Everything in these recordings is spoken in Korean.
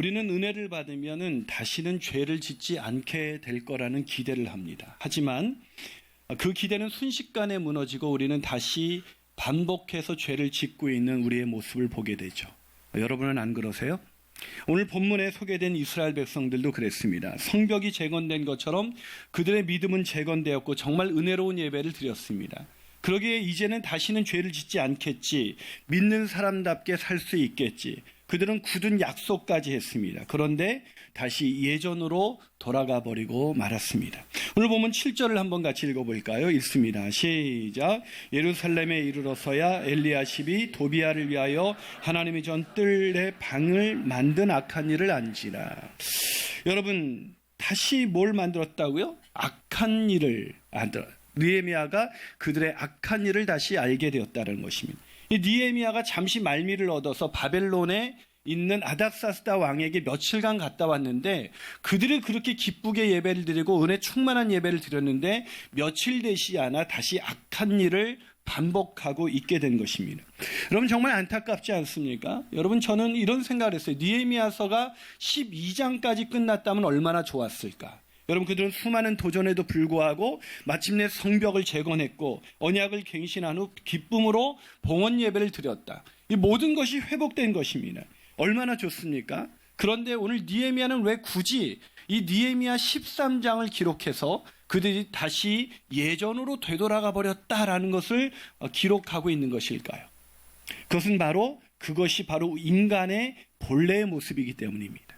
우리는 은혜를 받으면은 다시는 죄를 짓지 않게 될 거라는 기대를 합니다. 하지만 그 기대는 순식간에 무너지고 우리는 다시 반복해서 죄를 짓고 있는 우리의 모습을 보게 되죠. 여러분은 안 그러세요? 오늘 본문에 소개된 이스라엘 백성들도 그랬습니다. 성벽이 재건된 것처럼 그들의 믿음은 재건되었고 정말 은혜로운 예배를 드렸습니다. 그러기에 이제는 다시는 죄를 짓지 않겠지, 믿는 사람답게 살 수 있겠지, 그들은 굳은 약속까지 했습니다. 그런데 다시 예전으로 돌아가 버리고 말았습니다. 오늘 보면 7절을 한번 같이 읽어볼까요? 읽습니다. 시작. 예루살렘에 이르러서야 엘리야십이 도비아를 위하여 하나님의 전 뜰에 방을 만든 악한 일을 안지라. 여러분, 다시 뭘 만들었다고요? 악한 일을 느헤미야가 그들의 악한 일을 다시 알게 되었다는 것입니다. 이 느헤미야가 잠시 말미를 얻어서 바벨론에 있는 아닥사스다 왕에게 며칠간 갔다 왔는데 그들이 그렇게 기쁘게 예배를 드리고 은혜 충만한 예배를 드렸는데 며칠 되지 않아 다시 악한 일을 반복하고 있게 된 것입니다. 여러분 정말 안타깝지 않습니까? 여러분 저는 이런 생각을 했어요. 느헤미야서가 12장까지 끝났다면 얼마나 좋았을까? 여러분 그들은 수많은 도전에도 불구하고 마침내 성벽을 재건했고 언약을 갱신한 후 기쁨으로 봉헌 예배를 드렸다. 이 모든 것이 회복된 것입니다. 얼마나 좋습니까? 그런데 오늘 느헤미야는 왜 굳이 이 느헤미야 13장을 기록해서 그들이 다시 예전으로 되돌아가 버렸다라는 것을 기록하고 있는 것일까요? 그것이 바로 인간의 본래의 모습이기 때문입니다.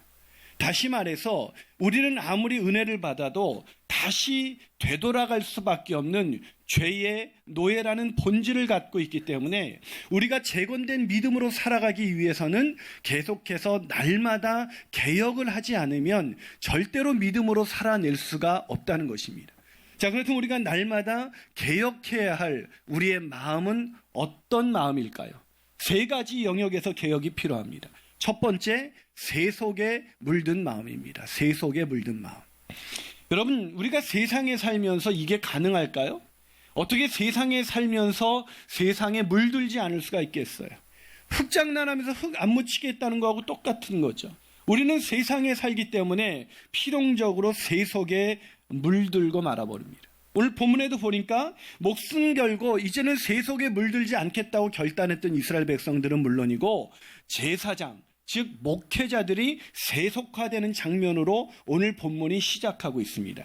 다시 말해서 우리는 아무리 은혜를 받아도 다시 되돌아갈 수밖에 없는 죄의 노예라는 본질을 갖고 있기 때문에 우리가 재건된 믿음으로 살아가기 위해서는 계속해서 날마다 개혁을 하지 않으면 절대로 믿음으로 살아낼 수가 없다는 것입니다. 자, 그렇다면 우리가 날마다 개혁해야 할 우리의 마음은 어떤 마음일까요? 세 가지 영역에서 개혁이 필요합니다. 첫 번째, 세속에 물든 마음입니다. 세속에 물든 마음. 여러분, 우리가 세상에 살면서 이게 가능할까요? 어떻게 세상에 살면서 세상에 물들지 않을 수가 있겠어요? 흙 장난하면서 흙 안 묻히겠다는 거하고 똑같은 거죠. 우리는 세상에 살기 때문에 필연적으로 세속에 물들고 말아버립니다. 오늘 본문에도 보니까 목숨 걸고 이제는 세속에 물들지 않겠다고 결단했던 이스라엘 백성들은 물론이고 제사장, 즉 목회자들이 세속화되는 장면으로 오늘 본문이 시작하고 있습니다.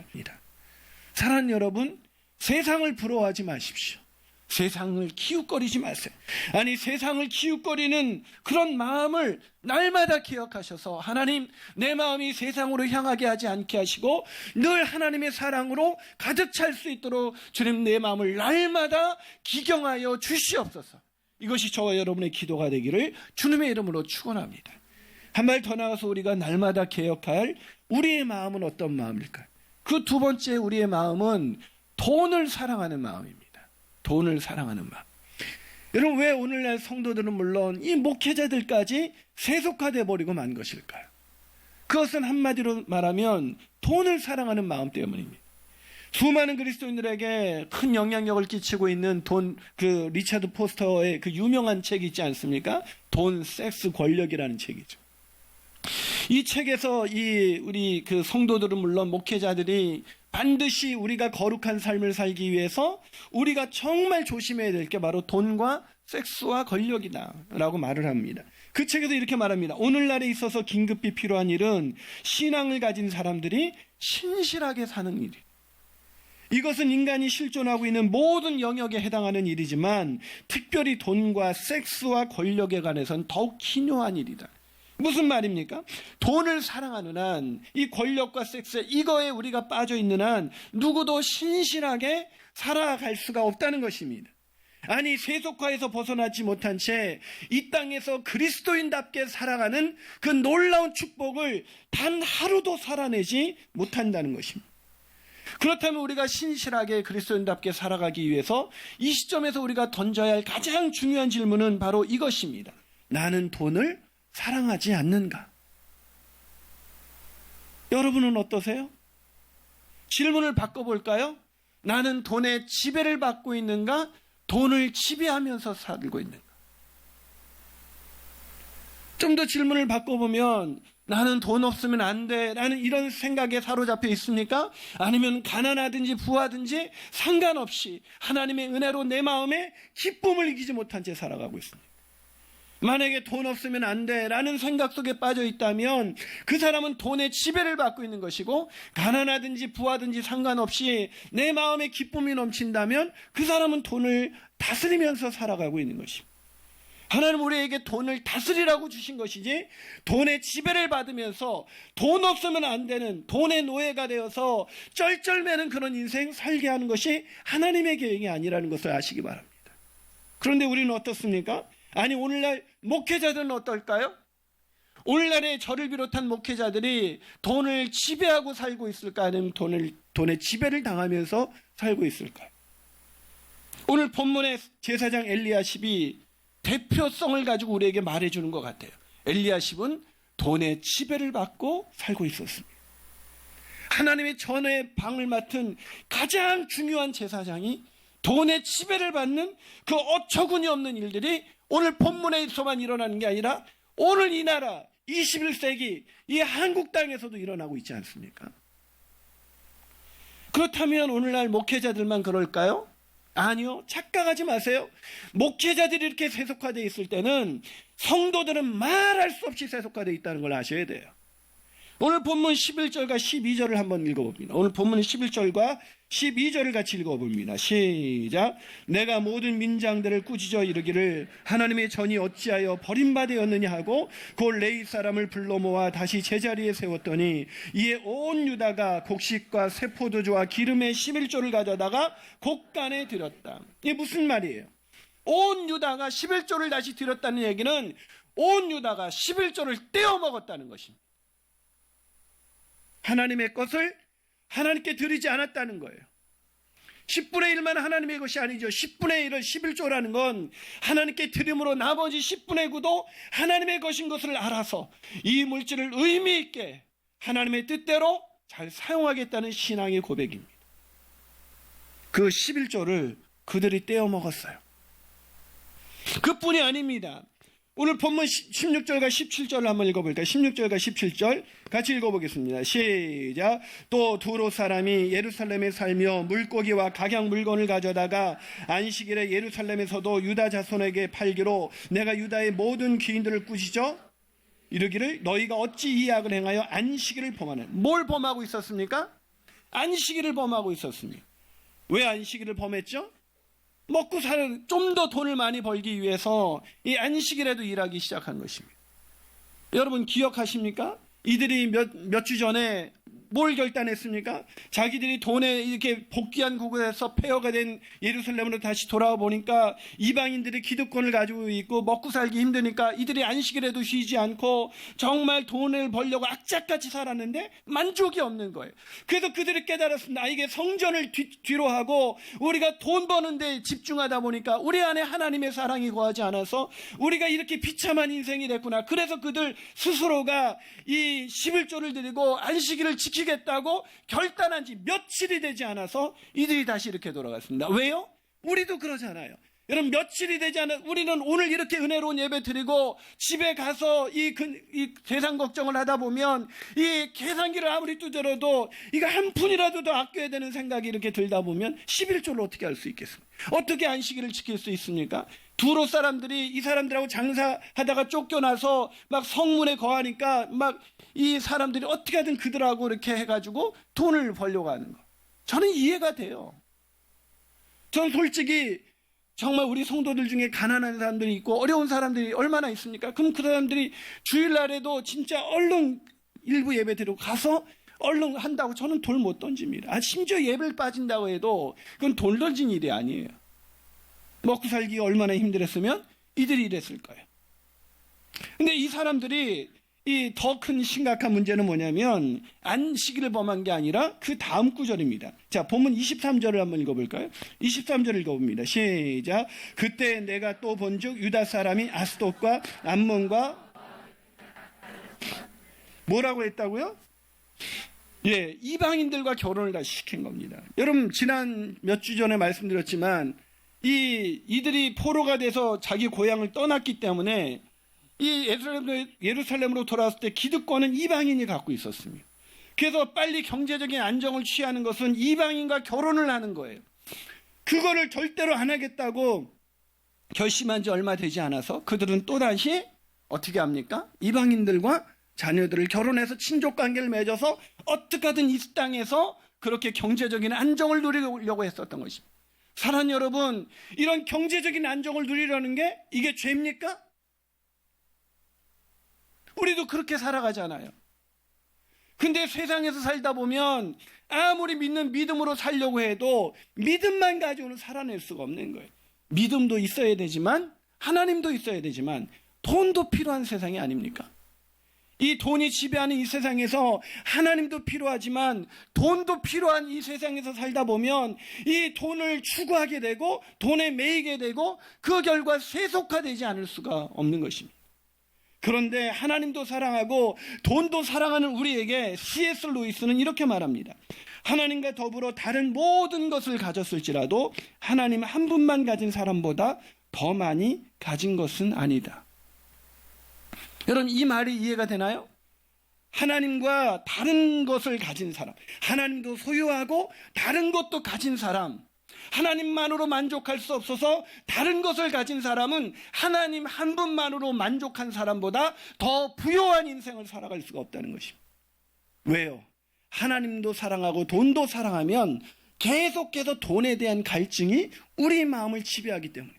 사랑하는 여러분, 세상을 부러워하지 마십시오. 세상을 기웃거리지 마세요. 아니, 세상을 기웃거리는 그런 마음을 날마다 기억하셔서 하나님, 내 마음이 세상으로 향하게 하지 않게 하시고 늘 하나님의 사랑으로 가득 찰 수 있도록 주님 내 마음을 날마다 기경하여 주시옵소서. 이것이 저와 여러분의 기도가 되기를 주님의 이름으로 축원합니다. 한 발 더 나가서 우리가 날마다 개혁할 우리의 마음은 어떤 마음일까요? 그 두 번째 우리의 마음은 돈을 사랑하는 마음입니다. 돈을 사랑하는 마음. 여러분, 왜 오늘날 성도들은 물론 이 목회자들까지 세속화돼 버리고 만 것일까요? 그것은 한마디로 말하면 돈을 사랑하는 마음 때문입니다. 수많은 그리스도인들에게 큰 영향력을 끼치고 있는 리차드 포스터의 그 유명한 책이 있지 않습니까? 돈, 섹스, 권력이라는 책이죠. 이 책에서 우리 그 성도들은 물론 목회자들이 반드시 우리가 거룩한 삶을 살기 위해서 우리가 정말 조심해야 될 게 바로 돈과 섹스와 권력이다 라고 말을 합니다. 그 책에서 이렇게 말합니다. 오늘날에 있어서 긴급히 필요한 일은 신앙을 가진 사람들이 신실하게 사는 일이에요. 이것은 인간이 실존하고 있는 모든 영역에 해당하는 일이지만 특별히 돈과 섹스와 권력에 관해서는 더욱 기묘한 일이다. 무슨 말입니까? 돈을 사랑하는 한, 이 권력과 섹스, 이거에 우리가 빠져 있는 한 누구도 신실하게 살아갈 수가 없다는 것입니다. 아니, 세속화에서 벗어나지 못한 채 이 땅에서 그리스도인답게 살아가는 그 놀라운 축복을 단 하루도 살아내지 못한다는 것입니다. 그렇다면 우리가 신실하게 그리스도인답게 살아가기 위해서 이 시점에서 우리가 던져야 할 가장 중요한 질문은 바로 이것입니다. 나는 돈을 사랑하지 않는가? 여러분은 어떠세요? 질문을 바꿔볼까요? 나는 돈의 지배를 받고 있는가? 돈을 지배하면서 살고 있는가? 좀 더 질문을 바꿔보면 나는 돈 없으면 안 돼 라는 이런 생각에 사로잡혀 있습니까? 아니면 가난하든지 부하든지 상관없이 하나님의 은혜로 내 마음에 기쁨을 이기지 못한 채 살아가고 있습니다. 만약에 돈 없으면 안 돼 라는 생각 속에 빠져 있다면 그 사람은 돈의 지배를 받고 있는 것이고, 가난하든지 부하든지 상관없이 내 마음에 기쁨이 넘친다면 그 사람은 돈을 다스리면서 살아가고 있는 것입니다. 하나님은 우리에게 돈을 다스리라고 주신 것이지, 돈의 지배를 받으면서 돈 없으면 안 되는 돈의 노예가 되어서 쩔쩔매는 그런 인생 살게 하는 것이 하나님의 계획이 아니라는 것을 아시기 바랍니다. 그런데 우리는 어떻습니까? 아니, 오늘날 목회자들은 어떨까요? 오늘날의 저를 비롯한 목회자들이 돈을 지배하고 살고 있을까? 아니면 돈의 지배를 당하면서 살고 있을까요? 오늘 본문의 제사장 엘리야십이 대표성을 가지고 우리에게 말해주는 것 같아요. 엘리야십은 돈의 지배를 받고 살고 있었습니다. 하나님의 전의 방을 맡은 가장 중요한 제사장이 돈의 지배를 받는 그 어처구니 없는 일들이 오늘 본문에서만 일어나는 게 아니라 오늘 이 나라 21세기 이 한국 땅에서도 일어나고 있지 않습니까? 그렇다면 오늘날 목회자들만 그럴까요? 아니요, 착각하지 마세요. 목회자들이 이렇게 세속화되어 있을 때는 성도들은 말할 수 없이 세속화되어 있다는 걸 아셔야 돼요. 오늘 본문 11절과 12절을 한번 읽어봅니다. 오늘 본문 11절과 12절을 같이 읽어봅니다. 시작. 내가 모든 민장들을 꾸짖어 이르기를 하나님의 전이 어찌하여 버림받았느냐 하고 곧 레위 사람을 불러 모아 다시 제자리에 세웠더니 이에 온 유다가 곡식과 세포도주와 기름의 11조를 가져다가 곡간에 드렸다. 이게 무슨 말이에요? 온 유다가 11조를 다시 드렸다는 얘기는 온 유다가 11조를 떼어 먹었다는 것입니다. 하나님의 것을 하나님께 드리지 않았다는 거예요. 10분의 1만 하나님의 것이 아니죠. 10분의 1을 11조라는 건 하나님께 드림으로 나머지 10분의 9도 하나님의 것인 것을 알아서 이 물질을 의미 있게 하나님의 뜻대로 잘 사용하겠다는 신앙의 고백입니다. 그 11조를 그들이 떼어 먹었어요. 그뿐이 아닙니다. 오늘 본문 16절과 17절을 한번 읽어볼까요? 16절과 17절 같이 읽어보겠습니다. 시작. 또 두로 사람이 예루살렘에 살며 물고기와 각양 물건을 가져다가 안식일에 예루살렘에서도 유다 자손에게 팔기로 내가 유다의 모든 귀인들을 꾸짖어 이르기를 너희가 어찌 이 악을 행하여 안식일을 범하는. 뭘 범하고 있었습니까? 안식일을 범하고 있었습니다. 왜 안식일을 범했죠? 먹고 사는, 좀 더 돈을 많이 벌기 위해서 이 안식일에도 일하기 시작한 것입니다. 여러분 기억하십니까? 이들이 몇 주 전에 뭘 결단했습니까? 자기들이 돈에 이렇게 복귀한 곳에서 폐허가 된 예루살렘으로 다시 돌아와 보니까 이방인들이 기득권을 가지고 있고 먹고 살기 힘드니까 이들이 안식일에도 쉬지 않고 정말 돈을 벌려고 악착같이 살았는데 만족이 없는 거예요. 그래서 그들이 깨달았습니다. 이게 성전을 뒤로 하고 우리가 돈 버는 데 집중하다 보니까 우리 안에 하나님의 사랑이 거하지 않아서 우리가 이렇게 비참한 인생이 됐구나. 그래서 그들 스스로가 이 11조를 드리고 안식일을 지키겠다고 결단한 지 며칠이 되지 않아서 이들이 다시 이렇게 돌아갔습니다. 왜요? 우리도 그러잖아요. 여러분 며칠이 되지 않아 우리는 오늘 이렇게 은혜로운 예배 드리고 집에 가서 이 재산 걱정을 하다 보면 이 계산기를 아무리 두드려도 이거 한 푼이라도 더 아껴야 되는 생각이 이렇게 들다 보면 11조를 어떻게 할 수 있겠습니까? 어떻게 안식일을 지킬 수 있습니까? 두로 사람들이 이 사람들하고 장사하다가 쫓겨나서 막 성문에 거하니까 막 이 사람들이 어떻게 하든 그들하고 이렇게 해가지고 돈을 벌려고 하는 거. 저는 이해가 돼요. 저는 솔직히 정말 우리 성도들 중에 가난한 사람들이 있고 어려운 사람들이 얼마나 있습니까? 그럼 그 사람들이 주일날에도 진짜 얼른 일부 예배 드리고 가서 얼른 한다고 저는 돌 못 던집니다. 심지어 예배를 빠진다고 해도 그건 돌 던진 일이 아니에요. 먹고 살기가 얼마나 힘들었으면 이들이 이랬을 거예요. 근데 이 사람들이 이 더 큰 심각한 문제는 뭐냐면 안식일을 범한 게 아니라 그 다음 구절입니다. 자, 본문 23절을 한번 읽어볼까요? 23절 읽어봅니다. 시작. 그때 내가 또 본즉 유다 사람이 아스돗과 암몬과 뭐라고 했다고요? 예, 이방인들과 결혼을 다시 시킨 겁니다. 여러분 지난 몇 주 전에 말씀드렸지만 이들이 포로가 돼서 자기 고향을 떠났기 때문에 이 예루살렘으로 돌아왔을 때 기득권은 이방인이 갖고 있었습니다. 그래서 빨리 경제적인 안정을 취하는 것은 이방인과 결혼을 하는 거예요. 그거를 절대로 안 하겠다고 결심한 지 얼마 되지 않아서 그들은 또다시 어떻게 합니까? 이방인들과 자녀들을 결혼해서 친족관계를 맺어서 어떻게 하든 이 땅에서 그렇게 경제적인 안정을 누리려고 했었던 것입니다. 사랑하는 여러분, 이런 경제적인 안정을 누리려는 게 이게 죄입니까? 우리도 그렇게 살아가잖아요. 근데 세상에서 살다 보면 아무리 믿는 믿음으로 살려고 해도 믿음만 가지고는 살아낼 수가 없는 거예요. 믿음도 있어야 되지만 하나님도 있어야 되지만 돈도 필요한 세상이 아닙니까? 이 돈이 지배하는 이 세상에서 하나님도 필요하지만 돈도 필요한 이 세상에서 살다 보면 이 돈을 추구하게 되고 돈에 매이게 되고 그 결과 세속화되지 않을 수가 없는 것입니다. 그런데 하나님도 사랑하고 돈도 사랑하는 우리에게 C.S. 루이스는 이렇게 말합니다. 하나님과 더불어 다른 모든 것을 가졌을지라도 하나님 한 분만 가진 사람보다 더 많이 가진 것은 아니다. 여러분, 이 말이 이해가 되나요? 하나님과 다른 것을 가진 사람, 하나님도 소유하고 다른 것도 가진 사람, 하나님만으로 만족할 수 없어서 다른 것을 가진 사람은 하나님 한 분만으로 만족한 사람보다 더 부유한 인생을 살아갈 수가 없다는 것입니다. 왜요? 하나님도 사랑하고 돈도 사랑하면 계속해서 돈에 대한 갈증이 우리 마음을 지배하기 때문에,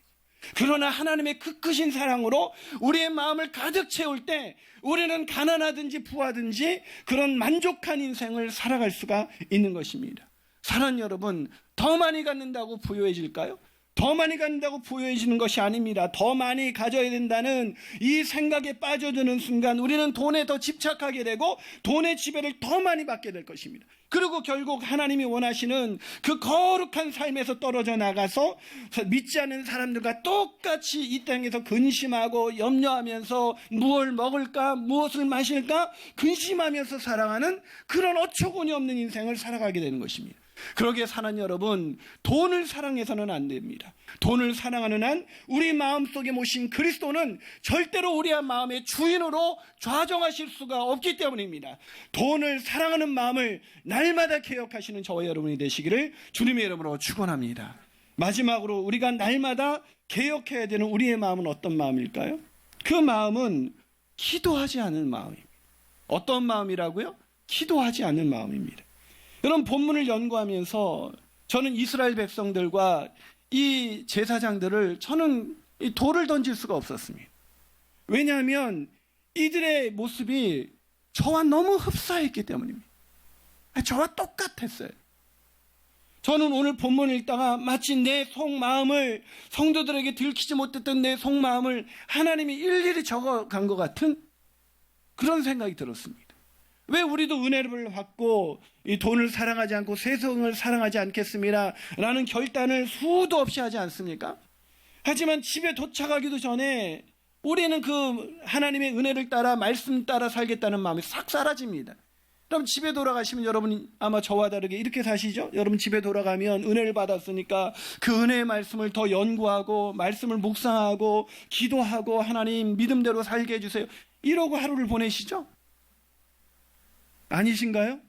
그러나 하나님의 그 크신 사랑으로 우리의 마음을 가득 채울 때 우리는 가난하든지 부하든지 그런 만족한 인생을 살아갈 수가 있는 것입니다. 사랑하는 여러분, 더 많이 갖는다고 부유해질까요? 더 많이 갖는다고 부유해지는 것이 아닙니다. 더 많이 가져야 된다는 이 생각에 빠져드는 순간 우리는 돈에 더 집착하게 되고 돈의 지배를 더 많이 받게 될 것입니다. 그리고 결국 하나님이 원하시는 그 거룩한 삶에서 떨어져 나가서 믿지 않는 사람들과 똑같이 이 땅에서 근심하고 염려하면서 무엇을 먹을까, 무엇을 마실까 근심하면서 살아가는 그런 어처구니 없는 인생을 살아가게 되는 것입니다. 그러기에 사는 여러분, 돈을 사랑해서는 안 됩니다. 돈을 사랑하는 한 우리 마음속에 모신 그리스도는 절대로 우리의 마음의 주인으로 좌정하실 수가 없기 때문입니다. 돈을 사랑하는 마음을 날마다 개혁하시는 저와 여러분이 되시기를 주님의 이름으로 축원합니다. 마지막으로 우리가 날마다 개혁해야 되는 우리의 마음은 어떤 마음일까요? 그 마음은 기도하지 않는 마음입니다. 어떤 마음이라고요? 기도하지 않는 마음입니다. 여러분, 본문을 연구하면서 저는 이스라엘 백성들과 이 제사장들을 저는 돌을 던질 수가 없었습니다. 왜냐하면 이들의 모습이 저와 너무 흡사했기 때문입니다. 저와 똑같았어요. 저는 오늘 본문을 읽다가 마치 내 속마음을, 성도들에게 들키지 못했던 내 속마음을 하나님이 일일이 적어간 것 같은 그런 생각이 들었습니다. 왜 우리도 은혜를 받고 이 돈을 사랑하지 않고 세상을 사랑하지 않겠습니다 라는 결단을 수도 없이 하지 않습니까? 하지만 집에 도착하기도 전에 우리는 그 하나님의 은혜를 따라 말씀 따라 살겠다는 마음이 싹 사라집니다. 그럼 집에 돌아가시면 여러분이 아마 저와 다르게 이렇게 사시죠? 여러분 집에 돌아가면 은혜를 받았으니까 그 은혜의 말씀을 더 연구하고 말씀을 묵상하고 기도하고 하나님 믿음대로 살게 해주세요, 이러고 하루를 보내시죠? 아니신가요?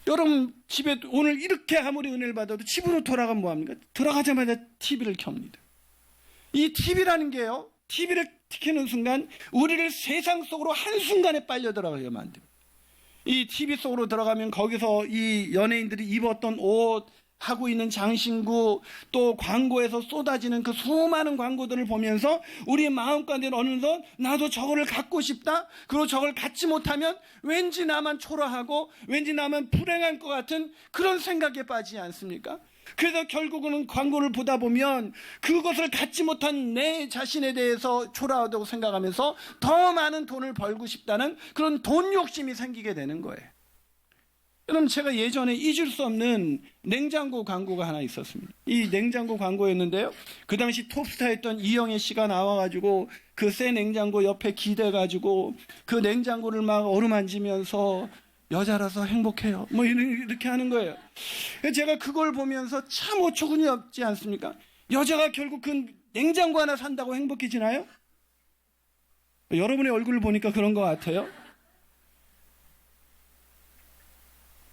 여러분 집에 오늘 이렇게 아무리 은혜를 받아도 집으로 돌아가면 뭐합니까? 들어가자마자 TV를 켭니다. 이 TV라는 게요, TV를 켜는 순간 우리를 세상 속으로 한순간에 빨려 들어가게 만듭니다. 이 TV 속으로 들어가면 거기서 이 연예인들이 입었던 옷, 하고 있는 장신구, 또 광고에서 쏟아지는 그 수많은 광고들을 보면서 우리의 마음가운데 어느덧 나도 저거를 갖고 싶다, 그리고 저걸 갖지 못하면 왠지 나만 초라하고 왠지 나만 불행한 것 같은 그런 생각에 빠지지 않습니까? 그래서 결국은 광고를 보다 보면 그것을 갖지 못한 내 자신에 대해서 초라하다고 생각하면서 더 많은 돈을 벌고 싶다는 그런 돈 욕심이 생기게 되는 거예요. 여러분, 제가 예전에 잊을 수 없는 냉장고 광고가 하나 있었습니다. 이 냉장고 광고였는데요, 그 당시 톱스타였던 이영애 씨가 나와가지고 그 새 냉장고 옆에 기대가지고 그 냉장고를 막 어루만지면서 여자라서 행복해요, 뭐 이렇게 하는 거예요. 제가 그걸 보면서 참 어처구니 없지 않습니까? 여자가 결국 그 냉장고 하나 산다고 행복해지나요? 여러분의 얼굴을 보니까 그런 것 같아요.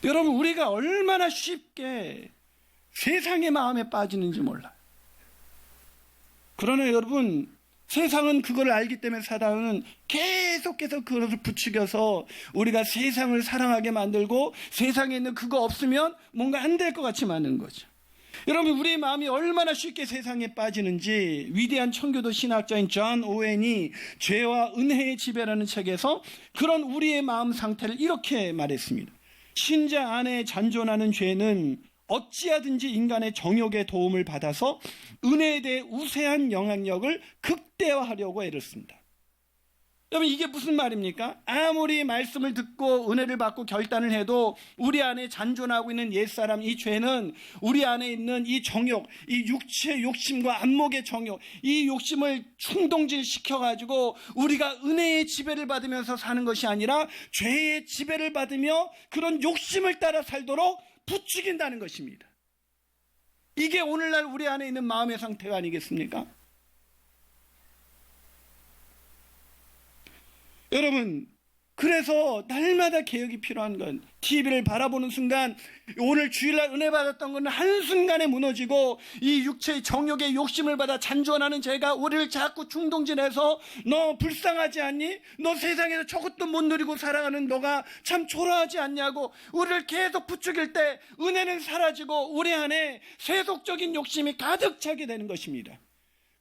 여러분, 우리가 얼마나 쉽게 세상의 마음에 빠지는지 몰라요. 그러나 여러분, 세상은 그걸 알기 때문에 사단은 계속해서 그것을 부추겨서 우리가 세상을 사랑하게 만들고 세상에 있는 그거 없으면 뭔가 안 될 것 같이 만드는 거죠. 여러분, 우리의 마음이 얼마나 쉽게 세상에 빠지는지 위대한 청교도 신학자인 존 오웬이 죄와 은혜의 지배라는 책에서 그런 우리의 마음 상태를 이렇게 말했습니다. 신자 안에 잔존하는 죄는 어찌하든지 인간의 정욕의 도움을 받아서 은혜에 대해 우세한 영향력을 극대화하려고 애를 씁니다. 여러분, 이게 무슨 말입니까? 아무리 말씀을 듣고 은혜를 받고 결단을 해도 우리 안에 잔존하고 있는 옛사람, 이 죄는 우리 안에 있는 이 정욕, 이 육체의 욕심과 안목의 정욕, 이 욕심을 충동질 시켜가지고 우리가 은혜의 지배를 받으면서 사는 것이 아니라 죄의 지배를 받으며 그런 욕심을 따라 살도록 부추긴다는 것입니다. 이게 오늘날 우리 안에 있는 마음의 상태가 아니겠습니까? 여러분, 그래서 날마다 개혁이 필요한 건 TV를 바라보는 순간 오늘 주일날 은혜 받았던 건 한순간에 무너지고 이 육체의 정욕의 욕심을 받아 잔존하는 죄가 우리를 자꾸 충동질해서 너 불쌍하지 않니? 너 세상에서 저것도 못 누리고 살아가는 너가 참 초라하지 않냐고 우리를 계속 부추길 때 은혜는 사라지고 우리 안에 세속적인 욕심이 가득 차게 되는 것입니다.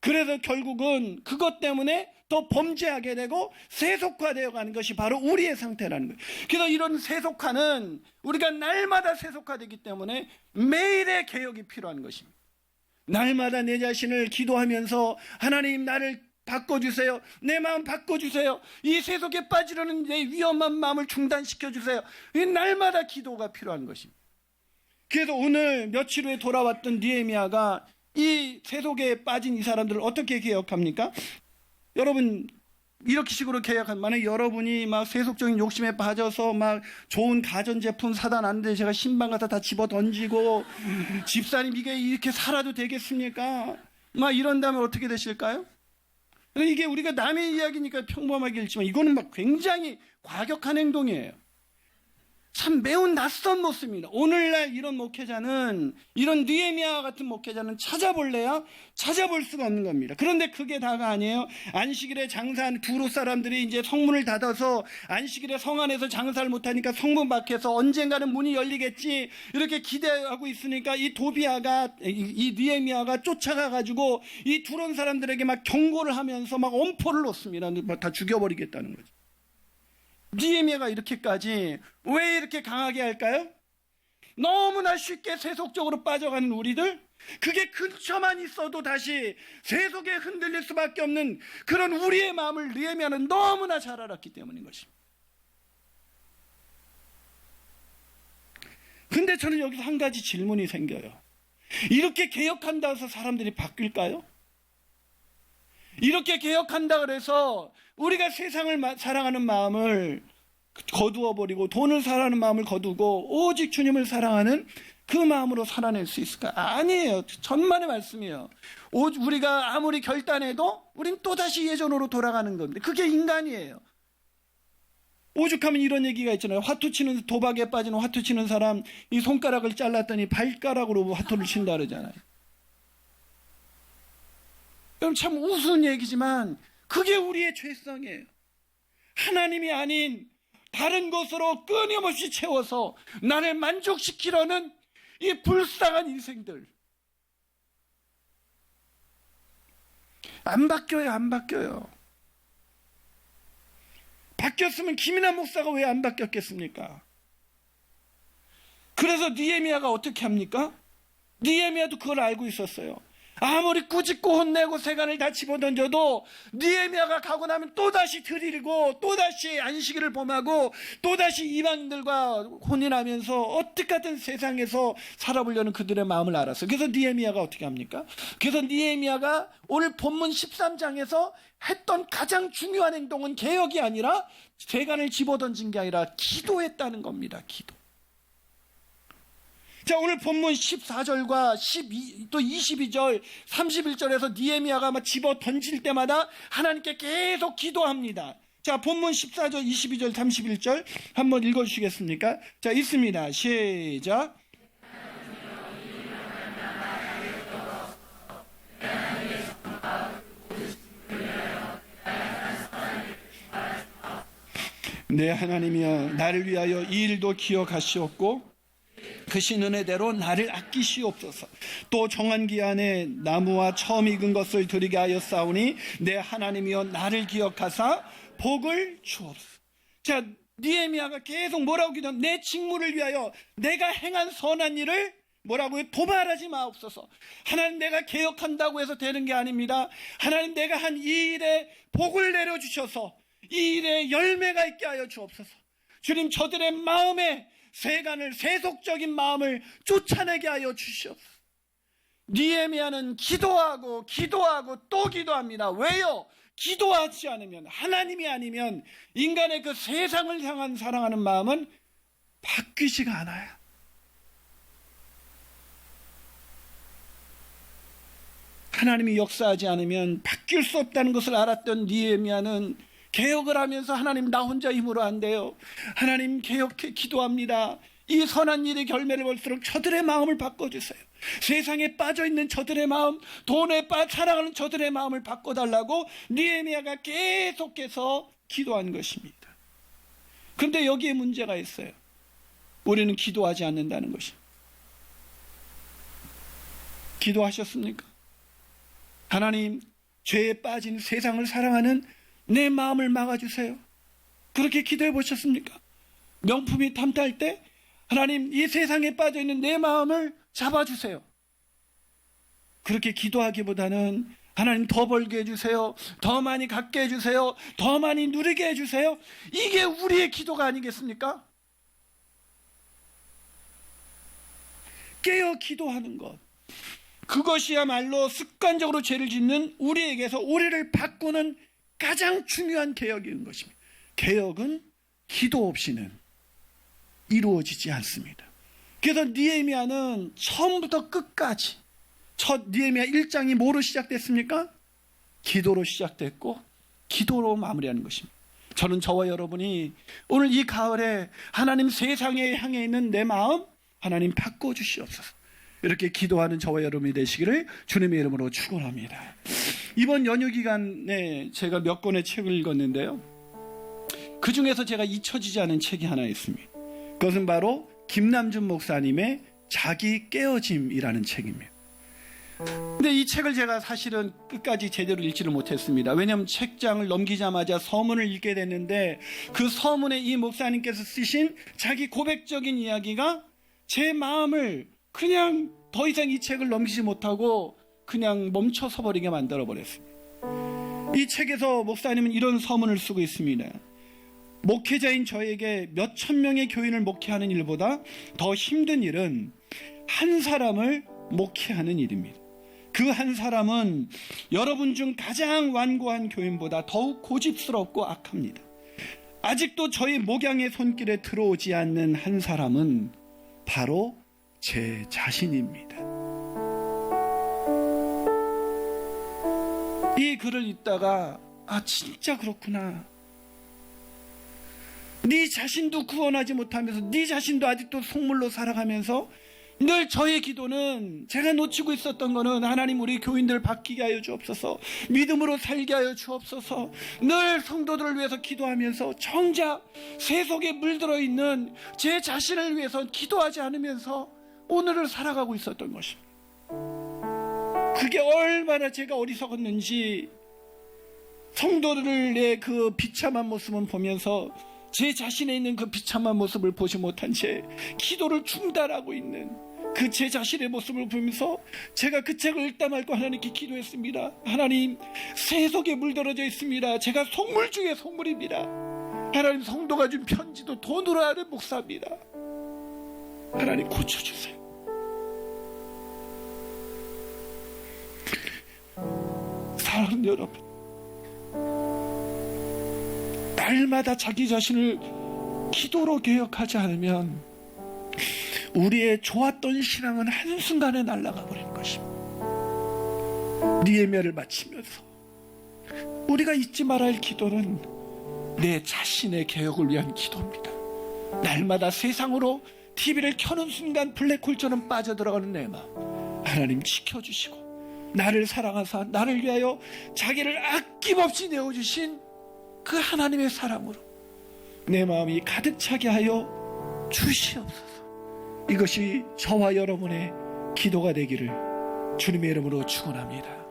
그래서 결국은 그것 때문에 더 범죄하게 되고 세속화되어 가는 것이 바로 우리의 상태라는 거예요. 그래서 이런 세속화는 우리가 날마다 세속화되기 때문에 매일의 개혁이 필요한 것입니다. 날마다 내 자신을 기도하면서 하나님 나를 바꿔주세요. 내 마음 바꿔주세요. 이 세속에 빠지려는 내 위험한 마음을 중단시켜주세요. 이 날마다 기도가 필요한 것입니다. 그래서 오늘 며칠 후에 돌아왔던 느헤미야가 이 세속에 빠진 이 사람들을 어떻게 개혁합니까? 여러분, 이렇게 식으로 개혁한, 만약 여러분이 막 세속적인 욕심에 빠져서 막 좋은 가전제품 사다 놨는데 제가 신방 갖다 다 집어 던지고 집사님 이게 이렇게 살아도 되겠습니까? 막 이런다면 어떻게 되실까요? 이게 우리가 남의 이야기니까 평범하게 읽지만 이거는 막 굉장히 과격한 행동이에요. 참 매우 낯선 모습입니다. 오늘날 이런 목회자는, 이런 느헤미야 같은 목회자는 찾아볼래야 찾아볼 수가 없는 겁니다. 그런데 그게 다가 아니에요. 안식일에 장사한 두로 사람들이 이제 성문을 닫아서 안식일에 성 안에서 장사를 못하니까 성문 밖에서 언젠가는 문이 열리겠지 이렇게 기대하고 있으니까 이 도비아가, 이 느헤미야가 쫓아가가지고 이 두론 사람들에게 막 경고를 하면서 막 엄포를 놓습니다. 다 죽여버리겠다는 거죠. 느헤미야가 이렇게까지 왜 이렇게 강하게 할까요? 너무나 쉽게 세속적으로 빠져가는 우리들, 그게 근처만 있어도 다시 세속에 흔들릴 수밖에 없는 그런 우리의 마음을 느헤미야는 너무나 잘 알았기 때문인 것입니다. 근데 저는 여기서 한 가지 질문이 생겨요. 이렇게 개혁한다고 해서 사람들이 바뀔까요? 이렇게 개혁한다 그래서 우리가 세상을 사랑하는 마음을 거두어버리고 돈을 사랑하는 마음을 거두고 오직 주님을 사랑하는 그 마음으로 살아낼 수 있을까? 아니에요. 천만의 말씀이에요. 우리가 아무리 결단해도 우린 또다시 예전으로 돌아가는 겁니다. 그게 인간이에요. 오죽하면 이런 얘기가 있잖아요. 화투 치는, 도박에 빠지는 화투 치는 사람 이 손가락을 잘랐더니 발가락으로 화투를 친다 그러잖아요. 여러분, 참 우스운 얘기지만 그게 우리의 죄성이에요. 하나님이 아닌 다른 것으로 끊임없이 채워서 나를 만족시키려는 이 불쌍한 인생들. 안 바뀌어요, 안 바뀌어요. 바뀌었으면 김인환 목사가 왜 안 바뀌었겠습니까? 그래서 느헤미야가 어떻게 합니까? 느헤미야도 그걸 알고 있었어요. 아무리 꾸짖고 혼내고 세간을 다 집어던져도 느헤미야가 가고 나면 또다시 들이고 또다시 안식일을 범하고 또다시 이방인들과 혼인하면서 어떻게든 세상에서 살아보려는 그들의 마음을 알았어요. 그래서 느헤미야가 어떻게 합니까? 그래서 느헤미야가 오늘 본문 13장에서 했던 가장 중요한 행동은 개혁이 아니라 세간을 집어던진 게 아니라 기도했다는 겁니다. 기도. 자, 오늘 본문 14절과 12, 또 22절, 31절에서 느헤미야가 막 집어 던질 때마다 하나님께 계속 기도합니다. 자, 본문 14절, 22절, 31절 한번 읽어주시겠습니까? 자, 있습니다. 시작. 내 하나님이여, 나를 위하여 이 일도 기억하시옵고 크신 은혜대로 나를 아끼시옵소서. 또 정한 기한에 나무와 처음 익은 것을 드리게 하였사오니 내 하나님이여, 나를 기억하사 복을 주옵소서. 자, 느헤미야가 계속 뭐라고 기도하면, 내 직무를 위하여 내가 행한 선한 일을 뭐라고요? 도발하지 마옵소서. 하나님, 내가 개혁한다고 해서 되는 게 아닙니다. 하나님, 내가 한 이 일에 복을 내려주셔서 이 일에 열매가 있게 하여 주옵소서. 주님, 저들의 마음에 세간을, 세속적인 마음을 쫓아내게 하여 주시옵소서. 느헤미야는 기도하고 또 기도합니다. 왜요? 기도하지 않으면, 하나님이 아니면 인간의 그 세상을 향한 사랑하는 마음은 바뀌지가 않아요. 하나님이 역사하지 않으면 바뀔 수 없다는 것을 알았던 느헤미야는 개혁을 하면서, 하나님, 나 혼자 힘으로 안 돼요. 하나님, 개혁해 기도합니다. 이 선한 일의 결매를 볼수록 저들의 마음을 바꿔주세요. 세상에 빠져있는 저들의 마음, 돈에 살아가는 저들의 마음을 바꿔달라고 느헤미야가 계속해서 기도한 것입니다. 그런데 여기에 문제가 있어요. 우리는 기도하지 않는다는 것입니다. 기도하셨습니까? 하나님, 죄에 빠진 세상을 사랑하는 내 마음을 막아주세요. 그렇게 기도해 보셨습니까? 명품이 탐탈 때 하나님, 이 세상에 빠져있는 내 마음을 잡아주세요. 그렇게 기도하기보다는 하나님, 더 벌게 해주세요. 더 많이 갖게 해주세요. 더 많이 누리게 해주세요. 이게 우리의 기도가 아니겠습니까? 깨어 기도하는 것, 그것이야말로 습관적으로 죄를 짓는 우리에게서 우리를 바꾸는 가장 중요한 개혁인 것입니다. 개혁은 기도 없이는 이루어지지 않습니다. 그래서 느헤미야는 처음부터 끝까지, 첫 느헤미야 1장이 뭐로 시작됐습니까? 기도로 시작됐고 기도로 마무리하는 것입니다. 저는 저와 여러분이 오늘 이 가을에 하나님, 세상에 향해 있는 내 마음 하나님 바꿔주시옵소서. 이렇게 기도하는 저와 여러분이 되시기를 주님의 이름으로 축원합니다. 이번 연휴 기간에 제가 몇 권의 책을 읽었는데요, 그 중에서 제가 잊혀지지 않은 책이 하나 있습니다. 그것은 바로 김남준 목사님의 자기 깨어짐이라는 책입니다. 근데 이 책을 제가 사실은 끝까지 제대로 읽지를 못했습니다. 왜냐하면 책장을 넘기자마자 서문을 읽게 됐는데, 그 서문에 이 목사님께서 쓰신 자기 고백적인 이야기가 제 마음을 그냥 더 이상 이 책을 넘기지 못하고 그냥 멈춰서 버리게 만들어 버렸습니다. 이 책에서 목사님은 이런 서문을 쓰고 있습니다. 목회자인 저에게 몇천 명의 교인을 목회하는 일보다 더 힘든 일은 한 사람을 목회하는 일입니다. 그 한 사람은 여러분 중 가장 완고한 교인보다 더욱 고집스럽고 악합니다. 아직도 저희 목양의 손길에 들어오지 않는 한 사람은 바로 제 자신입니다. 이 글을 읽다가 진짜 그렇구나. 네 자신도 구원하지 못하면서, 네 자신도 아직도 속물로 살아가면서 늘 저의 기도는, 제가 놓치고 있었던 거는, 하나님, 우리 교인들 바뀌게 하여 주옵소서, 믿음으로 살게 하여 주옵소서. 늘 성도들을 위해서 기도하면서 정작 세속에 물들어 있는 제 자신을 위해서 기도하지 않으면서 오늘을 살아가고 있었던 것입니다. 그게 얼마나 제가 어리석었는지, 성도들의 그 비참한 모습을 보면서 제 자신에 있는 그 비참한 모습을 보지 못한 채 기도를 중단하고 있는 그 제 자신의 모습을 보면서 제가 그 책을 읽다 말고 하나님께 기도했습니다. 하나님, 세속에 물들어져 있습니다. 제가 속물 중에 속물입니다. 하나님, 성도가 준 편지도 돈으로 하는 목사입니다. 하나님, 고쳐주세요. 사랑하는 여러분, 날마다 자기 자신을 기도로 개혁하지 않으면 우리의 좋았던 신앙은 한순간에 날아가 버리는 것입니다. 니에미아를 마치면서 우리가 잊지 말아야 할 기도는 내 자신의 개혁을 위한 기도입니다. 날마다 세상으로 TV를 켜는 순간 블랙홀처럼 빠져들어가는 내 마음, 하나님 지켜주시고 나를 사랑하사 나를 위하여 자기를 아낌없이 내어주신 그 하나님의 사랑으로 내 마음이 가득 차게 하여 주시옵소서. 이것이 저와 여러분의 기도가 되기를 주님의 이름으로 축원합니다.